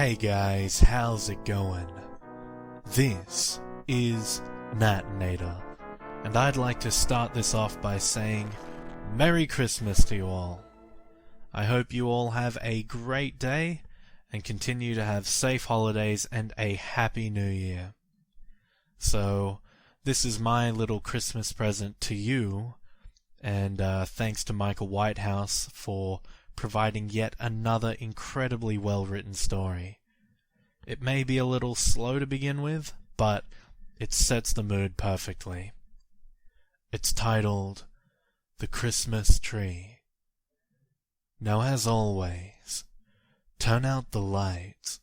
Hey guys, how's it going? This is Natinator, and I'd like to start this off by saying Merry Christmas to you all. I hope you all have a great day and continue to have safe holidays and a happy new year. So, this is my little Christmas present to you, and thanks to Michael Whitehouse for providing yet another incredibly well-written story. It may be a little slow to begin with, but it sets the mood perfectly. It's titled The Christmas Tree. Now, as always, turn out the lights,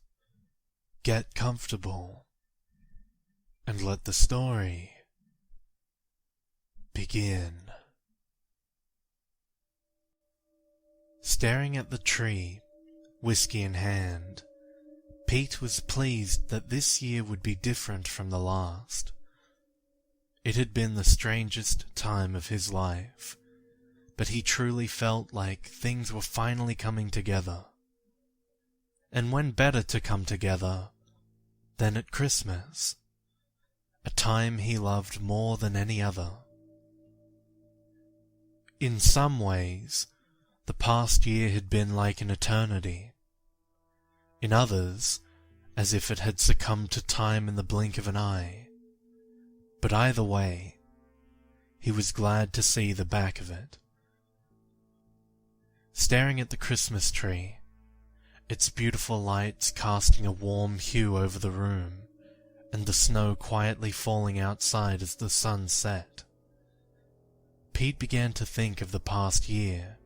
get comfortable, and let the story begin. Staring at the tree, whiskey in hand, Pete was pleased that this year would be different from the last. It had been the strangest time of his life, but he truly felt like things were finally coming together. And when better to come together than at Christmas, a time he loved more than any other. In some ways, the past year had been like an eternity. In others, as if it had succumbed to time in the blink of an eye. But either way, he was glad to see the back of it. Staring at the Christmas tree, its beautiful lights casting a warm hue over the room, and the snow quietly falling outside as the sun set, Pete began to think of the past year,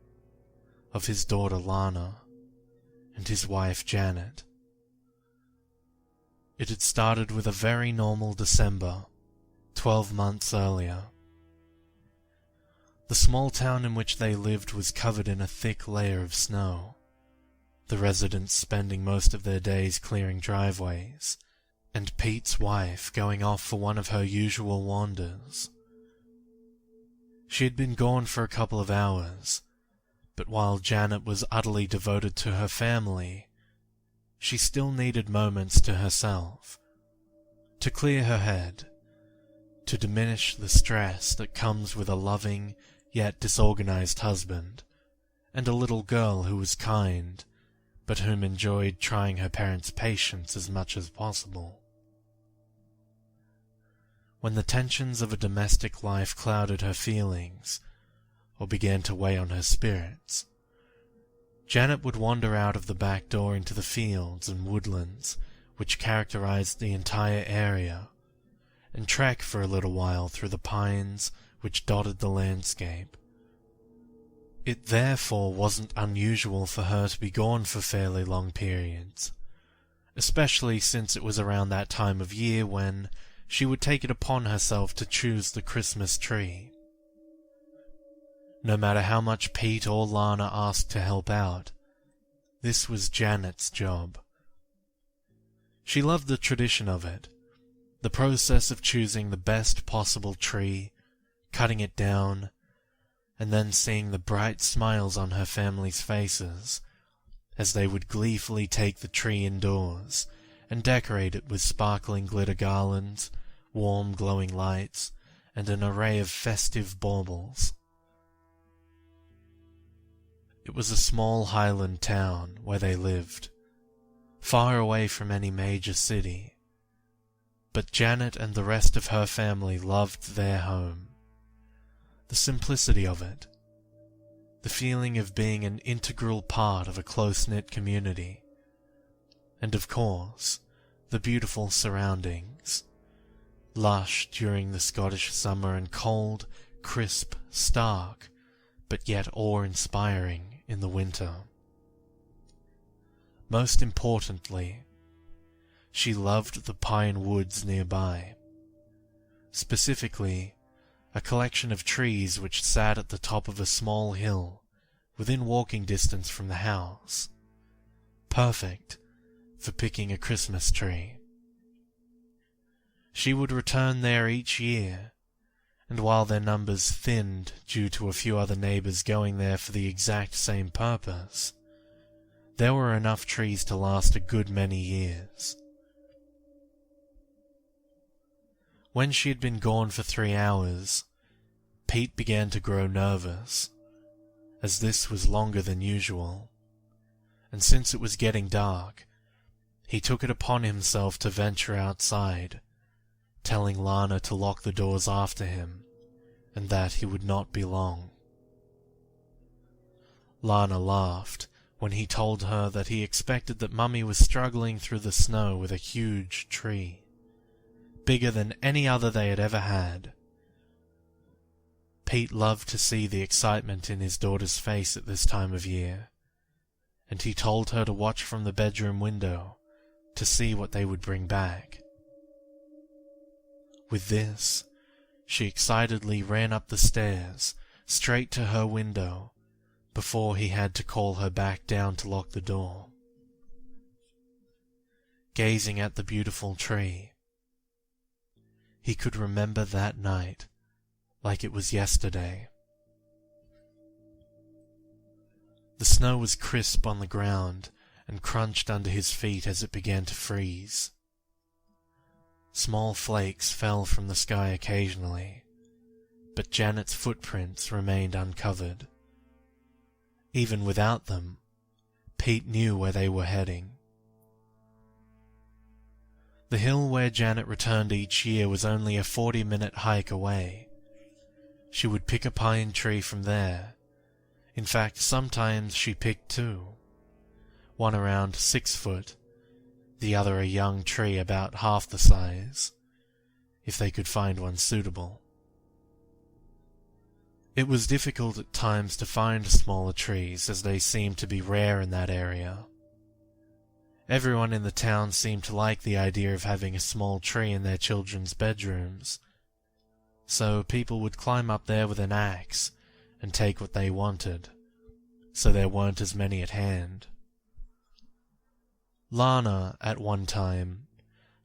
of his daughter Lana, and his wife Janet. It had started with a very normal December, 12 months earlier. The small town in which they lived was covered in a thick layer of snow, the residents spending most of their days clearing driveways, and Pete's wife going off for one of her usual wanders. She had been gone for a couple of hours, but while Janet was utterly devoted to her family, she still needed moments to herself, to clear her head, to diminish the stress that comes with a loving yet disorganized husband, and a little girl who was kind, but whom enjoyed trying her parents' patience as much as possible. When the tensions of a domestic life clouded her feelings, or began to weigh on her spirits, Janet would wander out of the back door into the fields and woodlands which characterized the entire area, and trek for a little while through the pines which dotted the landscape. It therefore wasn't unusual for her to be gone for fairly long periods, especially since it was around that time of year when she would take it upon herself to choose the Christmas tree. No matter how much Pete or Lana asked to help out, this was Janet's job. She loved the tradition of it, the process of choosing the best possible tree, cutting it down, and then seeing the bright smiles on her family's faces as they would gleefully take the tree indoors and decorate it with sparkling glitter garlands, warm glowing lights, and an array of festive baubles. It was a small highland town where they lived, far away from any major city, but Janet and the rest of her family loved their home. The simplicity of it, the feeling of being an integral part of a close-knit community, and of course, the beautiful surroundings, lush during the Scottish summer and cold, crisp, stark, but yet awe-inspiring in the winter. Most importantly, she loved the pine woods nearby, specifically a collection of trees which sat at the top of a small hill within walking distance from the house, perfect for picking a Christmas tree. She would return there each year, and while their numbers thinned due to a few other neighbors going there for the exact same purpose, there were enough trees to last a good many years. When she had been gone for 3 hours, Pete began to grow nervous, as this was longer than usual, and since it was getting dark, he took it upon himself to venture outside, telling Lana to lock the doors after him, and that he would not be long. Lana laughed when he told her that he expected that Mummy was struggling through the snow with a huge tree, bigger than any other they had ever had. Pete loved to see the excitement in his daughter's face at this time of year, and he told her to watch from the bedroom window to see what they would bring back. With this, she excitedly ran up the stairs, straight to her window, before he had to call her back down to lock the door. Gazing at the beautiful tree, he could remember that night like it was yesterday. The snow was crisp on the ground and crunched under his feet as it began to freeze. Small flakes fell from the sky occasionally, but Janet's footprints remained uncovered. Even without them, Pete knew where they were heading. The hill where Janet returned each year was only a 40-minute hike away. She would pick a pine tree from there. In fact, sometimes she picked 2. One around 6 foot, the other a young tree about half the size, if they could find one suitable. It was difficult at times to find smaller trees, as they seemed to be rare in that area. Everyone in the town seemed to like the idea of having a small tree in their children's bedrooms, so people would climb up there with an axe and take what they wanted, so there weren't as many at hand. Lana, at one time,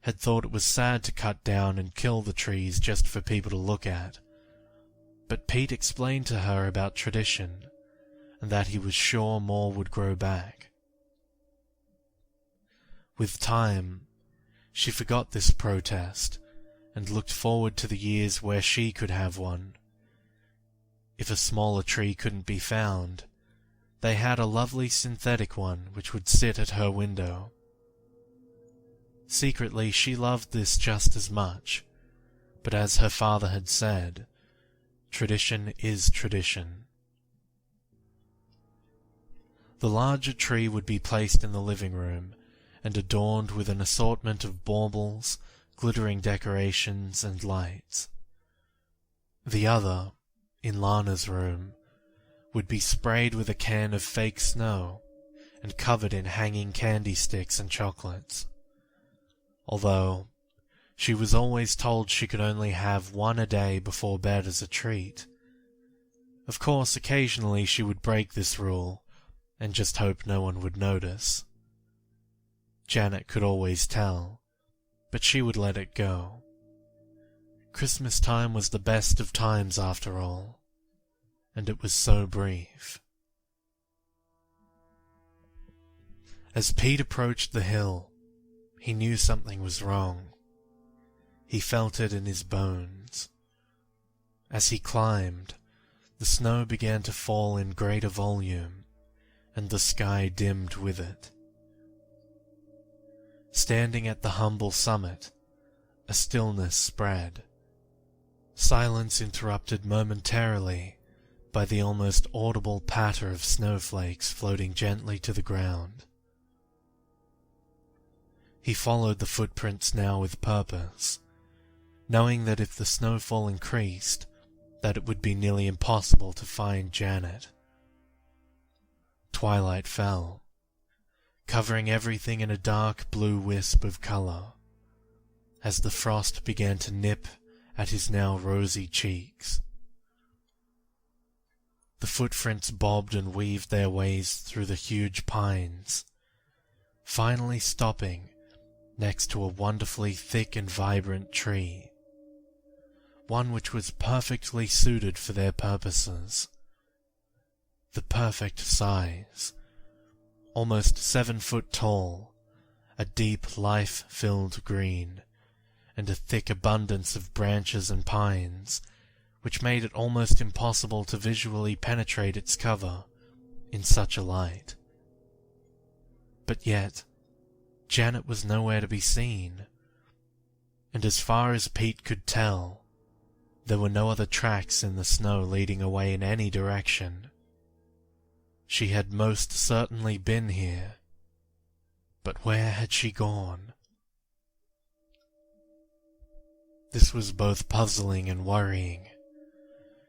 had thought it was sad to cut down and kill the trees just for people to look at, but Pete explained to her about tradition, and that he was sure more would grow back. With time, she forgot this protest, and looked forward to the years where she could have one. If a smaller tree couldn't be found, they had a lovely synthetic one which would sit at her window. Secretly, she loved this just as much, but as her father had said, tradition is tradition. The larger tree would be placed in the living room, and adorned with an assortment of baubles, glittering decorations, and lights. The other, in Lana's room, would be sprayed with a can of fake snow, and covered in hanging candy sticks and chocolates. Although, she was always told she could only have one a day before bed as a treat. Of course, occasionally she would break this rule, and just hope no one would notice. Janet could always tell, but she would let it go. Christmas time was the best of times after all, and it was so brief. As Pete approached the hill, he knew something was wrong. He felt it in his bones. As he climbed, the snow began to fall in greater volume, and the sky dimmed with it. Standing at the humble summit, a stillness spread. Silence interrupted momentarily by the almost audible patter of snowflakes floating gently to the ground. He followed the footprints now with purpose, knowing that if the snowfall increased, that it would be nearly impossible to find Janet. Twilight fell, covering everything in a dark blue wisp of color, as the frost began to nip at his now rosy cheeks. The footprints bobbed and weaved their ways through the huge pines, finally stopping next to a wonderfully thick and vibrant tree, one which was perfectly suited for their purposes. The perfect size, almost 7 foot tall, a deep life-filled green, and a thick abundance of branches and pines, which made it almost impossible to visually penetrate its cover in such a light. But yet, Janet was nowhere to be seen, and as far as Pete could tell, there were no other tracks in the snow leading away in any direction. She had most certainly been here, but where had she gone? This was both puzzling and worrying.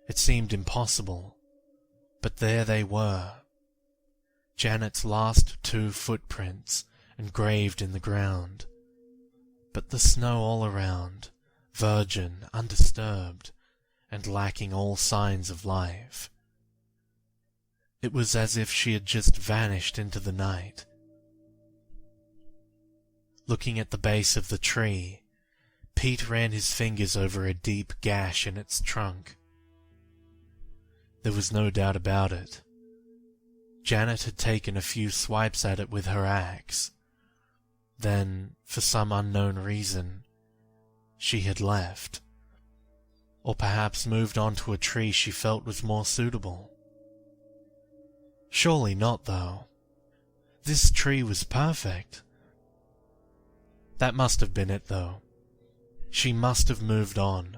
It seemed impossible, but there they were, Janet's last 2 footprints engraved in the ground, but the snow all around, virgin, undisturbed, and lacking all signs of life. It was as if she had just vanished into the night. Looking at the base of the tree, Pete ran his fingers over a deep gash in its trunk. There was no doubt about it. Janet had taken a few swipes at it with her axe. Then, for some unknown reason, she had left, or perhaps moved on to a tree she felt was more suitable. Surely not, though. This tree was perfect. That must have been it, though. She must have moved on.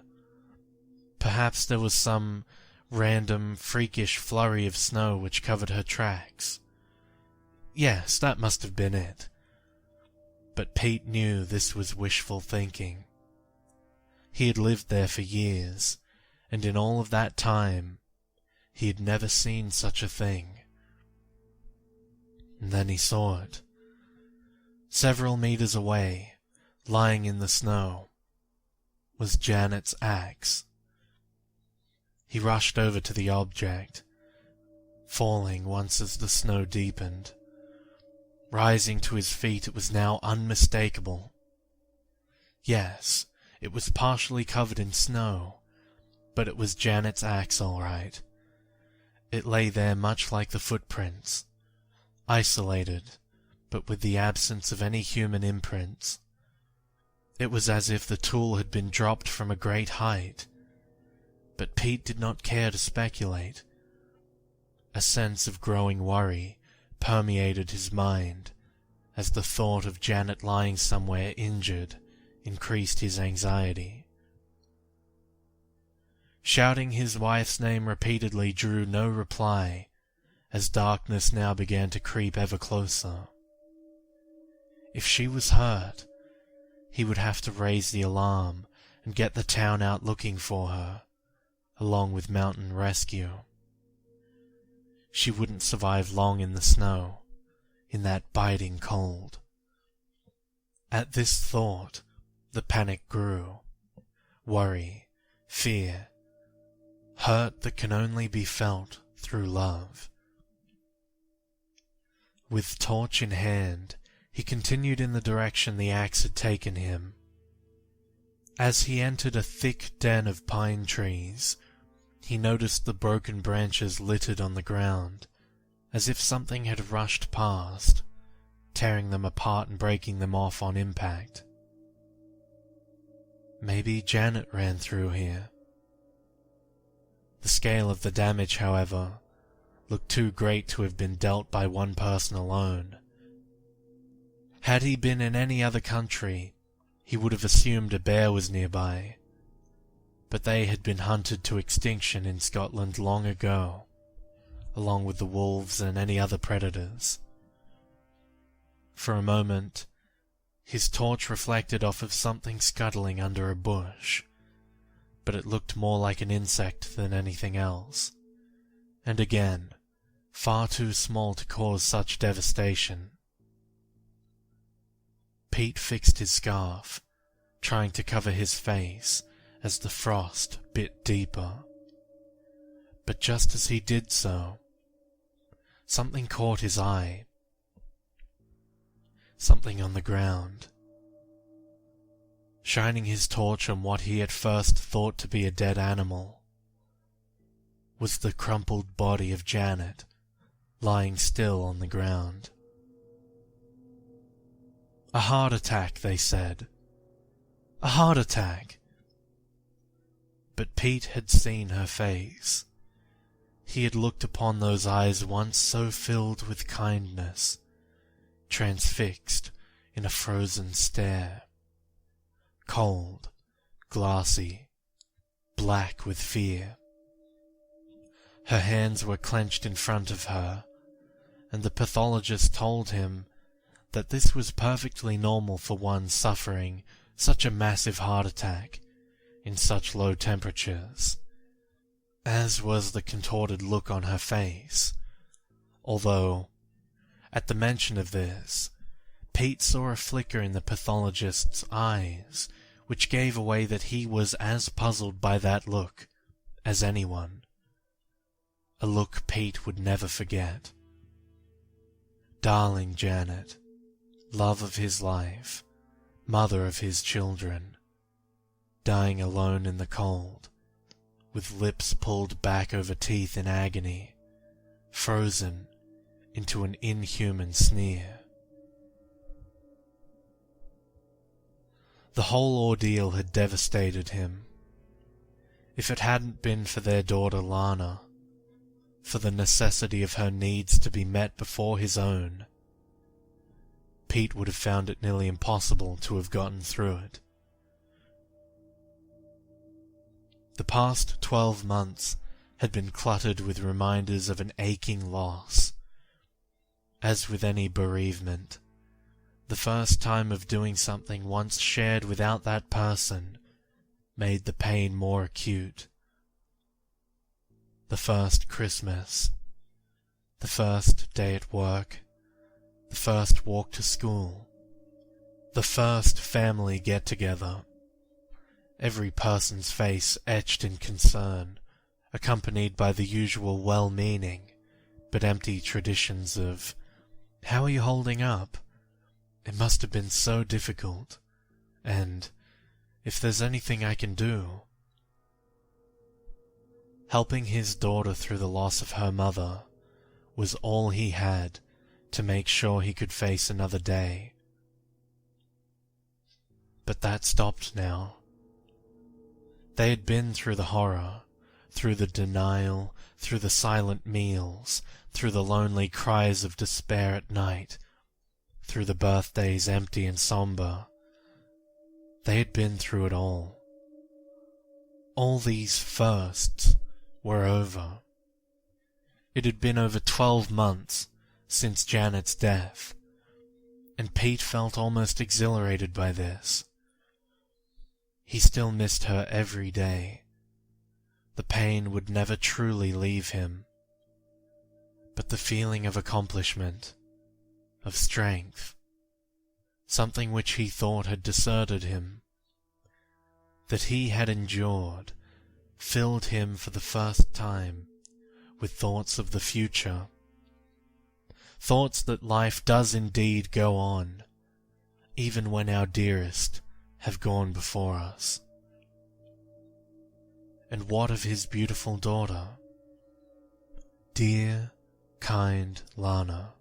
Perhaps there was some random, freakish flurry of snow which covered her tracks. Yes, that must have been it. But Pete knew this was wishful thinking. He had lived there for years, and in all of that time, he had never seen such a thing. And then he saw it. Several meters away, lying in the snow, was Janet's axe. He rushed over to the object, falling once as the snow deepened. Rising to his feet, it was now unmistakable. Yes, it was partially covered in snow, but it was Janet's axe all right. It lay there much like the footprints, isolated, but with the absence of any human imprints. It was as if the tool had been dropped from a great height, but Pete did not care to speculate. A sense of growing worry permeated his mind, as the thought of Janet lying somewhere injured increased his anxiety. Shouting his wife's name repeatedly drew no reply, as darkness now began to creep ever closer. If she was hurt, he would have to raise the alarm and get the town out looking for her, along with mountain rescue. She wouldn't survive long in the snow, in that biting cold. At this thought, the panic grew. Worry, fear, hurt that can only be felt through love. With torch in hand, he continued in the direction the axe had taken him. As he entered a thick den of pine trees, he noticed the broken branches littered on the ground, as if something had rushed past, tearing them apart and breaking them off on impact. Maybe Janet ran through here. The scale of the damage, however, looked too great to have been dealt by one person alone. Had he been in any other country, he would have assumed a bear was nearby, but they had been hunted to extinction in Scotland long ago, along with the wolves and any other predators. For a moment, his torch reflected off of something scuttling under a bush, but it looked more like an insect than anything else, and again, far too small to cause such devastation. Pete fixed his scarf, trying to cover his face as the frost bit deeper. But just as he did so, something caught his eye. Something on the ground. Shining his torch on what he at first thought to be a dead animal, was the crumpled body of Janet, lying still on the ground. A heart attack, they said. A heart attack. But Pete had seen her face. He had looked upon those eyes once so filled with kindness, transfixed in a frozen stare. Cold, glassy, black with fear. Her hands were clenched in front of her, and the pathologist told him that this was perfectly normal for one suffering such a massive heart attack in such low temperatures, as was the contorted look on her face, although, at the mention of this, Pete saw a flicker in the pathologist's eyes, which gave away that he was as puzzled by that look as anyone. A look Pete would never forget. Darling Janet, love of his life, mother of his children, dying alone in the cold, with lips pulled back over teeth in agony, frozen into an inhuman sneer. The whole ordeal had devastated him. If it hadn't been for their daughter Lana, for the necessity of her needs to be met before his own, Pete would have found it nearly impossible to have gotten through it. The past 12 months had been cluttered with reminders of an aching loss. As with any bereavement, the first time of doing something once shared without that person made the pain more acute. The first Christmas, the first day at work, the first walk to school, the first family get-together, every person's face etched in concern, accompanied by the usual well-meaning but empty traditions of, "How are you holding up? It must have been so difficult," and, "If there's anything I can do." Helping his daughter through the loss of her mother was all he had to make sure he could face another day. But that stopped now. They had been through the horror, through the denial, through the silent meals, through the lonely cries of despair at night, through the birthdays empty and somber. They had been through it all. All these firsts were over. It had been over 12 months since Janet's death, and Pete felt almost exhilarated by this. He still missed her every day. The pain would never truly leave him, but the feeling of accomplishment, of strength, something which he thought had deserted him, that he had endured, filled him for the first time with thoughts of the future. Thoughts that life does indeed go on, even when our dearest have gone before us. And what of his beautiful daughter? Dear, kind Lana.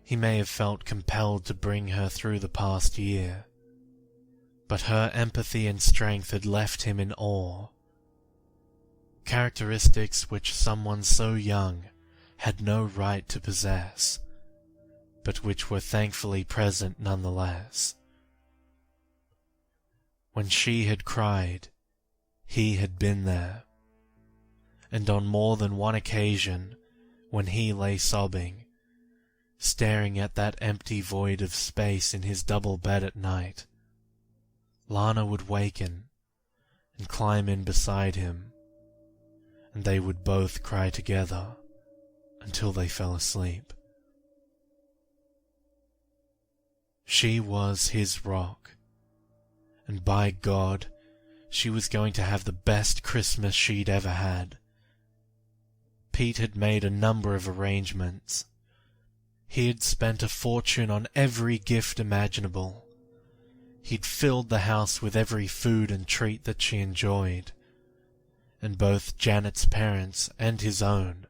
He may have felt compelled to bring her through the past year, but her empathy and strength had left him in awe. Characteristics which someone so young had no right to possess, but which were thankfully present nonetheless. When she had cried, he had been there, and on more than one occasion, when he lay sobbing, staring at that empty void of space in his double bed at night, Lana would waken and climb in beside him, and they would both cry together until they fell asleep. She was his rock, and by God, she was going to have the best Christmas she'd ever had. Pete had made a number of arrangements. He had spent a fortune on every gift imaginable. He'd filled the house with every food and treat that she enjoyed, and both Janet's parents and his own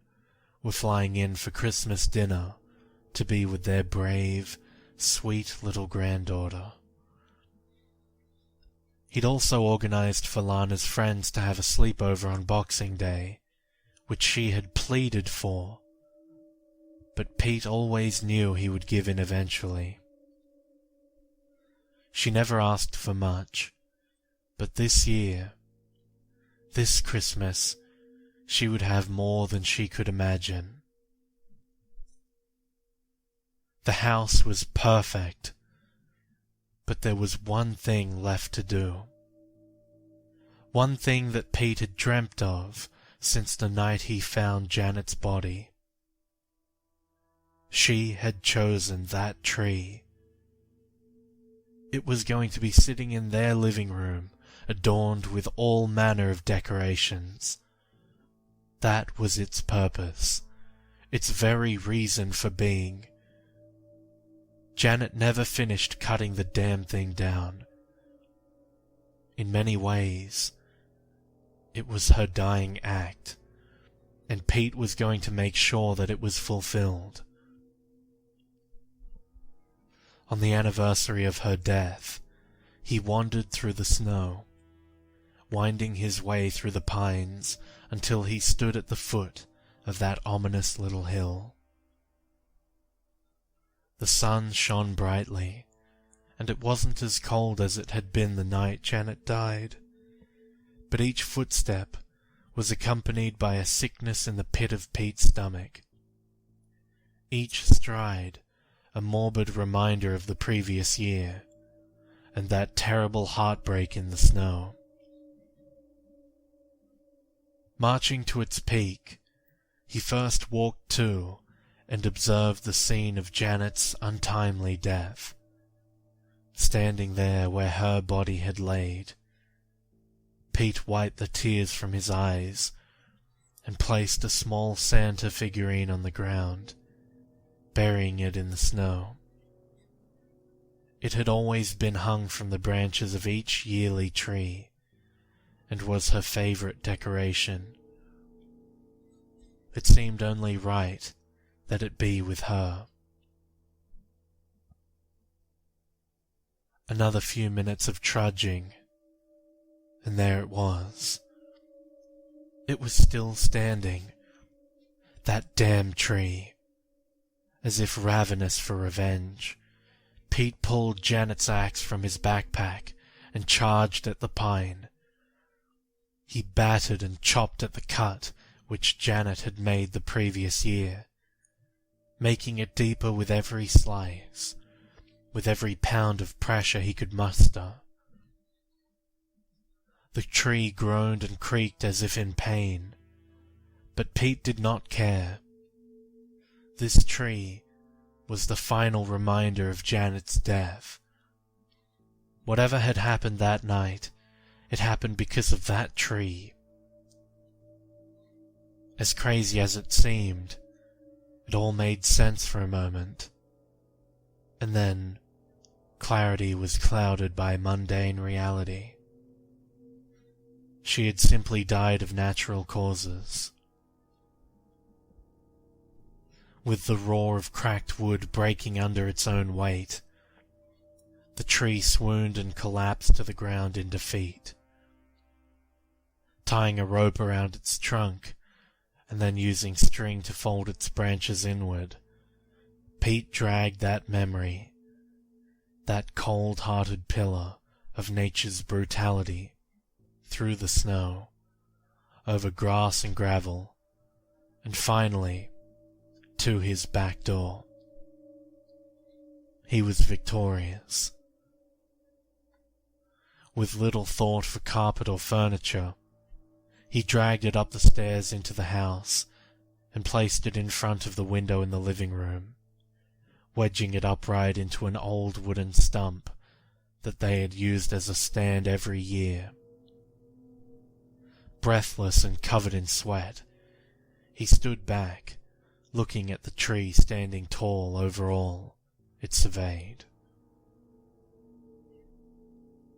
were flying in for Christmas dinner to be with their brave, sweet little granddaughter. He'd also organized for Lana's friends to have a sleepover on Boxing Day, which she had pleaded for, but Pete always knew he would give in eventually. She never asked for much, but this year, this Christmas, she would have more than she could imagine. The house was perfect, but there was one thing left to do. One thing that Pete had dreamt of since the night he found Janet's body. She had chosen that tree. It was going to be sitting in their living room, adorned with all manner of decorations. That was its purpose, its very reason for being. Janet never finished cutting the damn thing down. In many ways, it was her dying act, and Pete was going to make sure that it was fulfilled. On the anniversary of her death, he wandered through the snow, winding his way through the pines until he stood at the foot of that ominous little hill. The sun shone brightly, and it wasn't as cold as it had been the night Janet died, but each footstep was accompanied by a sickness in the pit of Pete's stomach. Each stride a morbid reminder of the previous year, and that terrible heartbreak in the snow. Marching to its peak, he first walked to and observed the scene of Janet's untimely death. Standing there where her body had laid, Pete wiped the tears from his eyes and placed a small Santa figurine on the ground, burying it in the snow. It had always been hung from the branches of each yearly tree, and was her favorite decoration. It seemed only right that it be with her. Another few minutes of trudging, and there it was. It was still standing, that damn tree. As if ravenous for revenge, Pete pulled Janet's axe from his backpack and charged at the pine. He battered and chopped at the cut which Janet had made the previous year, making it deeper with every slice, with every pound of pressure he could muster. The tree groaned and creaked as if in pain, but Pete did not care. This tree was the final reminder of Janet's death. Whatever had happened that night, it happened because of that tree. As crazy as it seemed, it all made sense for a moment. And then, clarity was clouded by mundane reality. She had simply died of natural causes. With the roar of cracked wood breaking under its own weight, the tree swooned and collapsed to the ground in defeat. Tying a rope around its trunk, and then using string to fold its branches inward, Pete dragged that memory, that cold-hearted pillar of nature's brutality, through the snow, over grass and gravel, and finally to his back door. He was victorious. With little thought for carpet or furniture, he dragged it up the stairs into the house and placed it in front of the window in the living room, wedging it upright into an old wooden stump that they had used as a stand every year. Breathless and covered in sweat, he stood back, looking at the tree standing tall over all it surveyed.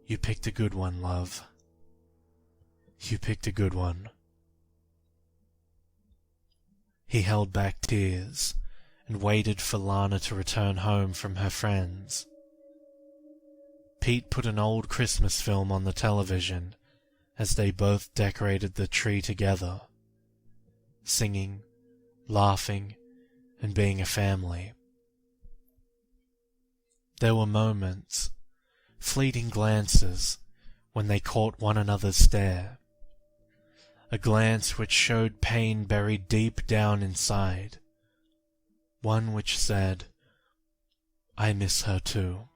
"You picked a good one, love. You picked a good one." He held back tears and waited for Lana to return home from her friends. Pete put an old Christmas film on the television as they both decorated the tree together, singing, laughing, and being a family. There were moments, fleeting glances, when they caught one another's stare, a glance which showed pain buried deep down inside, one which said, "I miss her too."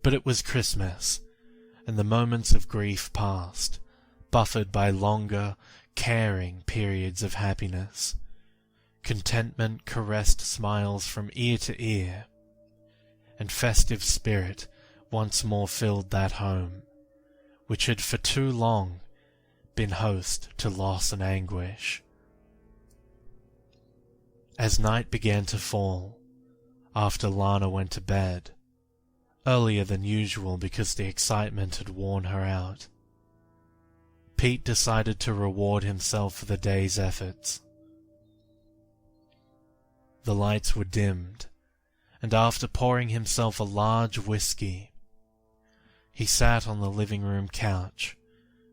But it was Christmas, and the moments of grief passed, buffered by longer, caring periods of happiness. Contentment caressed smiles from ear to ear, and festive spirit once more filled that home, which had for too long been host to loss and anguish. As night began to fall, after Lana went to bed, earlier than usual because the excitement had worn her out, Pete decided to reward himself for the day's efforts. The lights were dimmed, and after pouring himself a large whiskey, he sat on the living room couch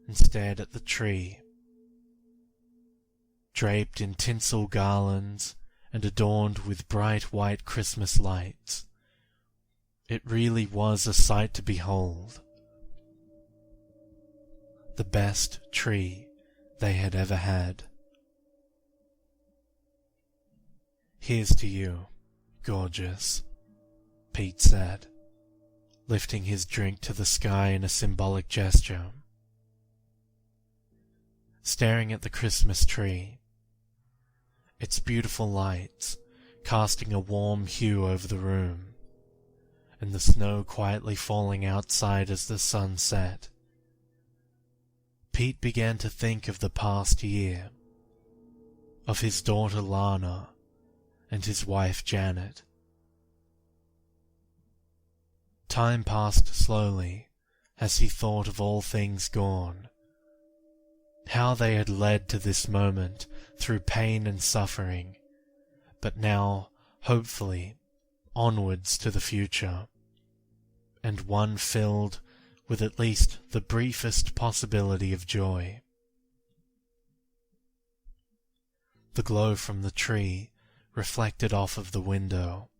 and stared at the tree, draped in tinsel garlands and adorned with bright white Christmas lights. It really was a sight to behold. The best tree they had ever had. "Here's to you, gorgeous," Pete said, lifting his drink to the sky in a symbolic gesture. Staring at the Christmas tree, its beautiful lights casting a warm hue over the room, and the snow quietly falling outside as the sun set, Pete began to think of the past year, of his daughter Lana and his wife Janet. Time passed slowly as he thought of all things gone, how they had led to this moment through pain and suffering, but now, hopefully, onwards to the future, and one filled with at least the briefest possibility of joy. The glow from the tree reflected off of the window,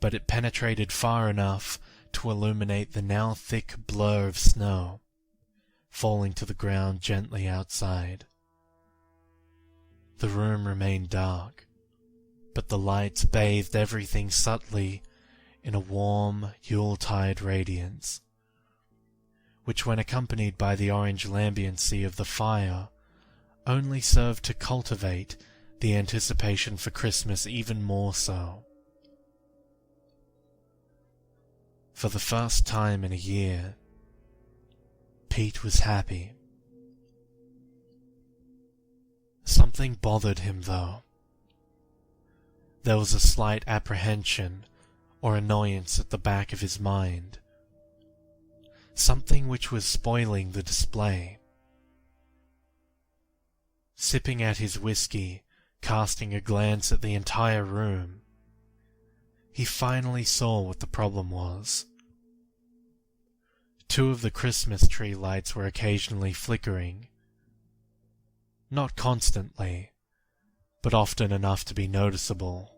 but it penetrated far enough to illuminate the now thick blur of snow, falling to the ground gently outside. The room remained dark, but the lights bathed everything subtly in a warm Yuletide radiance, which when accompanied by the orange lambiency of the fire only served to cultivate the anticipation for Christmas even more so. For the first time in a year, Pete was happy. Something bothered him, though. There was a slight apprehension or annoyance at the back of his mind, something which was spoiling the display. Sipping at his whiskey, casting a glance at the entire room, he finally saw what the problem was. Two of the Christmas tree lights were occasionally flickering. Not constantly, but often enough to be noticeable,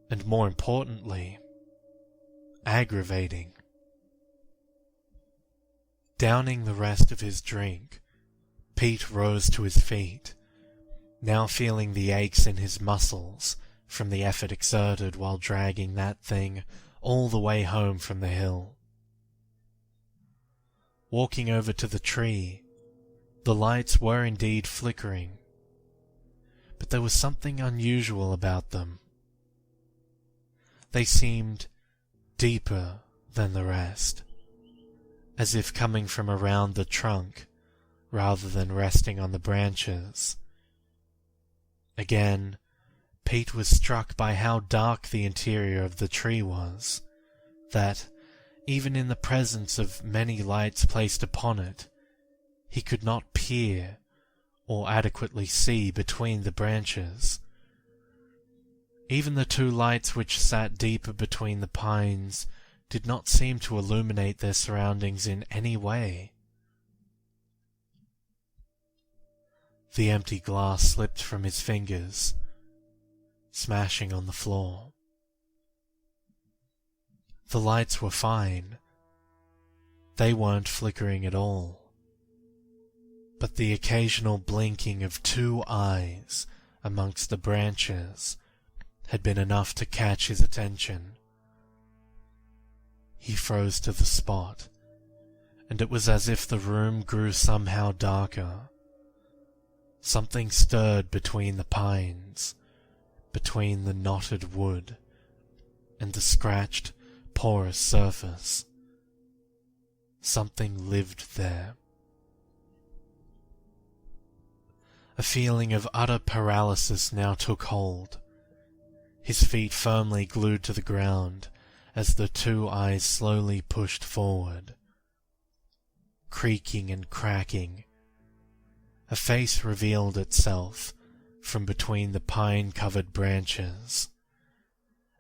and more importantly, aggravating. Downing the rest of his drink, Pete rose to his feet, now feeling the aches in his muscles from the effort exerted while dragging that thing all the way home from the hill. Walking over to the tree, the lights were indeed flickering, but there was something unusual about them. They seemed deeper than the rest, as if coming from around the trunk rather than resting on the branches. Again, Pete was struck by how dark the interior of the tree was, that, even in the presence of many lights placed upon it, he could not peer or adequately see between the branches. Even the two lights which sat deeper between the pines did not seem to illuminate their surroundings in any way. The empty glass slipped from his fingers, smashing on the floor. The lights were fine. They weren't flickering at all. But the occasional blinking of two eyes amongst the branches had been enough to catch his attention. He froze to the spot, and it was as if the room grew somehow darker. Something stirred between the pines, between the knotted wood, and the scratched, porous surface. Something lived there. A feeling of utter paralysis now took hold, his feet firmly glued to the ground as the two eyes slowly pushed forward. Creaking and cracking, a face revealed itself from between the pine-covered branches,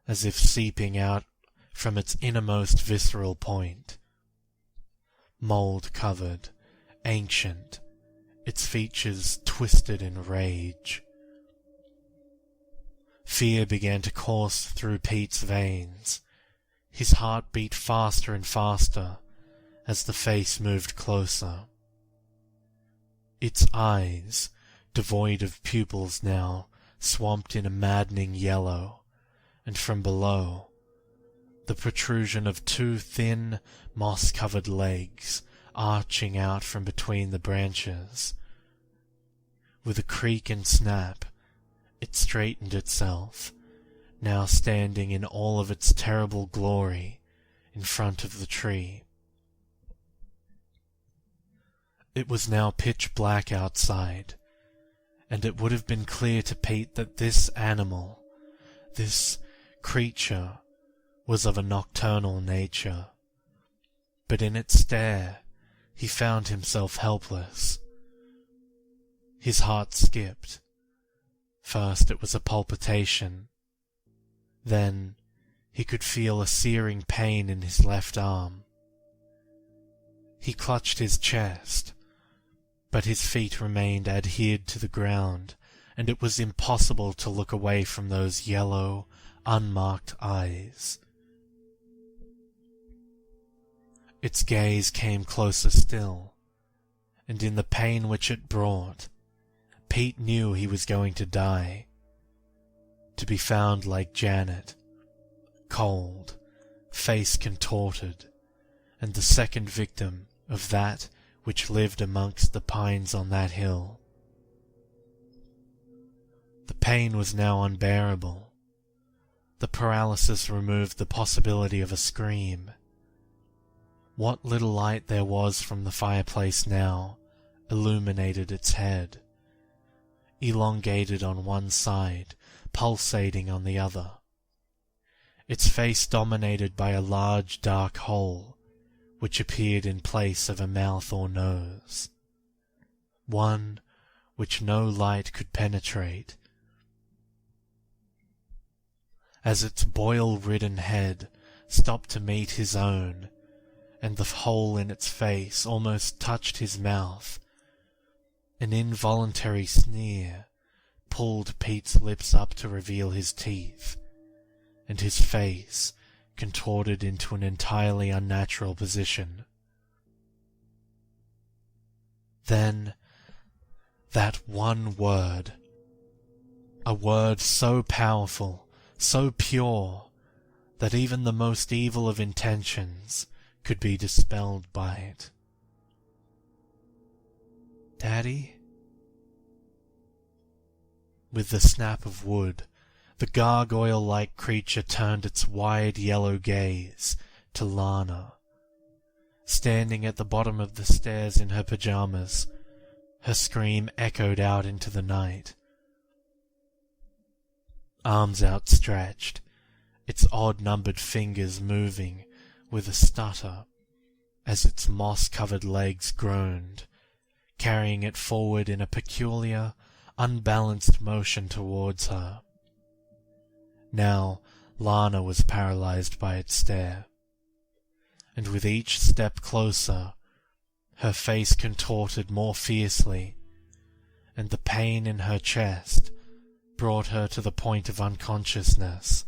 as if seeping out from its innermost visceral point. Mold-covered, ancient, its features twisted in rage. Fear began to course through Pete's veins. His heart beat faster and faster as the face moved closer. Its eyes, devoid of pupils now, swamped in a maddening yellow, and from below, the protrusion of two thin, moss-covered legs arching out from between the branches. With a creak and snap, it straightened itself, now standing in all of its terrible glory in front of the tree. It was now pitch black outside, and it would have been clear to Pete that this animal, this creature, was of a nocturnal nature. But in its stare, he found himself helpless. His heart skipped. First it was a palpitation. Then he could feel a searing pain in his left arm. He clutched his chest, but his feet remained adhered to the ground, and it was impossible to look away from those yellow, unmarked eyes. Its gaze came closer still, and in the pain which it brought, Pete knew he was going to die, to be found like Janet, cold, face contorted, and the second victim of that which lived amongst the pines on that hill. The pain was now unbearable. The paralysis removed the possibility of a scream. What little light there was from the fireplace now illuminated its head, elongated on one side, pulsating on the other. Its face dominated by a large dark hole, which appeared in place of a mouth or nose, one which no light could penetrate. As its boil-ridden head stopped to meet his own, and the hole in its face almost touched his mouth, an involuntary sneer pulled Pete's lips up to reveal his teeth, and his face contorted into an entirely unnatural position. Then, that one word, a word so powerful, so pure, that even the most evil of intentions could be dispelled by it. Daddy? With the snap of wood, the gargoyle-like creature turned its wide yellow gaze to Lana, standing at the bottom of the stairs in her pajamas. Her scream echoed out into the night. Arms outstretched, its odd-numbered fingers moving with a stutter as its moss-covered legs groaned, carrying it forward in a peculiar, unbalanced motion towards her. Now Lana was paralyzed by its stare, and with each step closer, her face contorted more fiercely, and the pain in her chest brought her to the point of unconsciousness.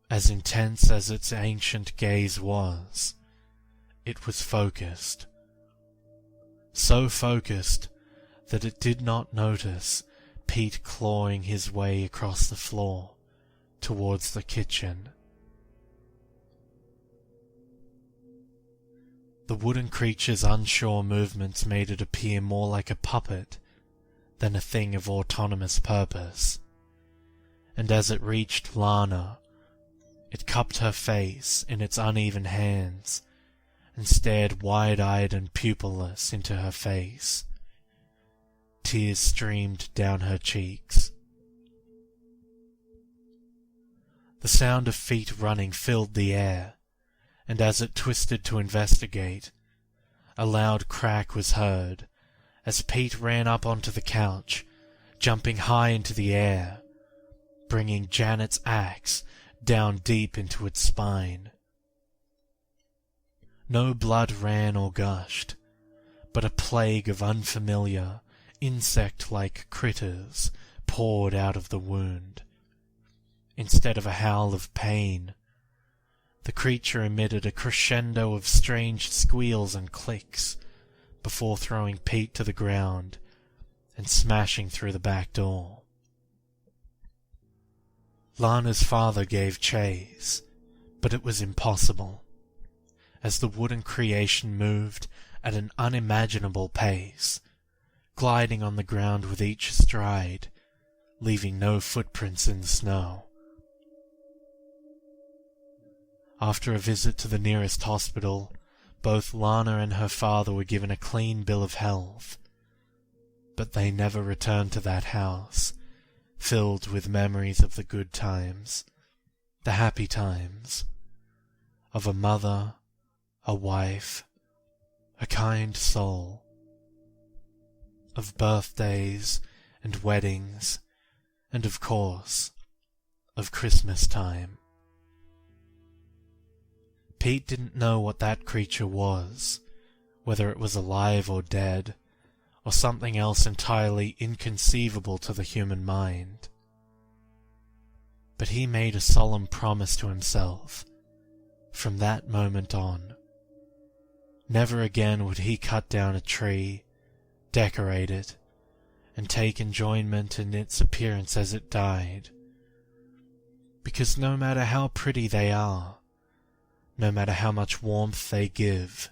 As intense as its ancient gaze was, it was focused. So focused that it did not notice Pete clawing his way across the floor towards the kitchen. The wooden creature's unsure movements made it appear more like a puppet than a thing of autonomous purpose, and as it reached Lana, it cupped her face in its uneven hands and stared wide-eyed and pupilless into her face. Tears streamed down her cheeks. The sound of feet running filled the air, and as it twisted to investigate, a loud crack was heard as Pete ran up onto the couch, jumping high into the air, bringing Janet's axe down deep into its spine. No blood ran or gushed, but a plague of unfamiliar, insect-like critters poured out of the wound. Instead of a howl of pain, the creature emitted a crescendo of strange squeals and clicks before throwing Pete to the ground and smashing through the back door. Lana's father gave chase, but it was impossible, as the wooden creation moved at an unimaginable pace, gliding on the ground with each stride, leaving no footprints in the snow. After a visit to the nearest hospital, both Lana and her father were given a clean bill of health, but they never returned to that house, filled with memories of the good times, the happy times, of a mother, a wife, a kind soul, of birthdays and weddings, and of course, of Christmas time. Pete didn't know what that creature was, whether it was alive or dead, or something else entirely inconceivable to the human mind. But he made a solemn promise to himself, from that moment on. Never again would he cut down a tree, decorate it, and take enjoyment in its appearance as it died. Because no matter how pretty they are, no matter how much warmth they give,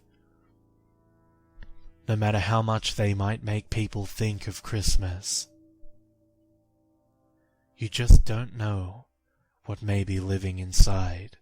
no matter how much they might make people think of Christmas, you just don't know what may be living inside.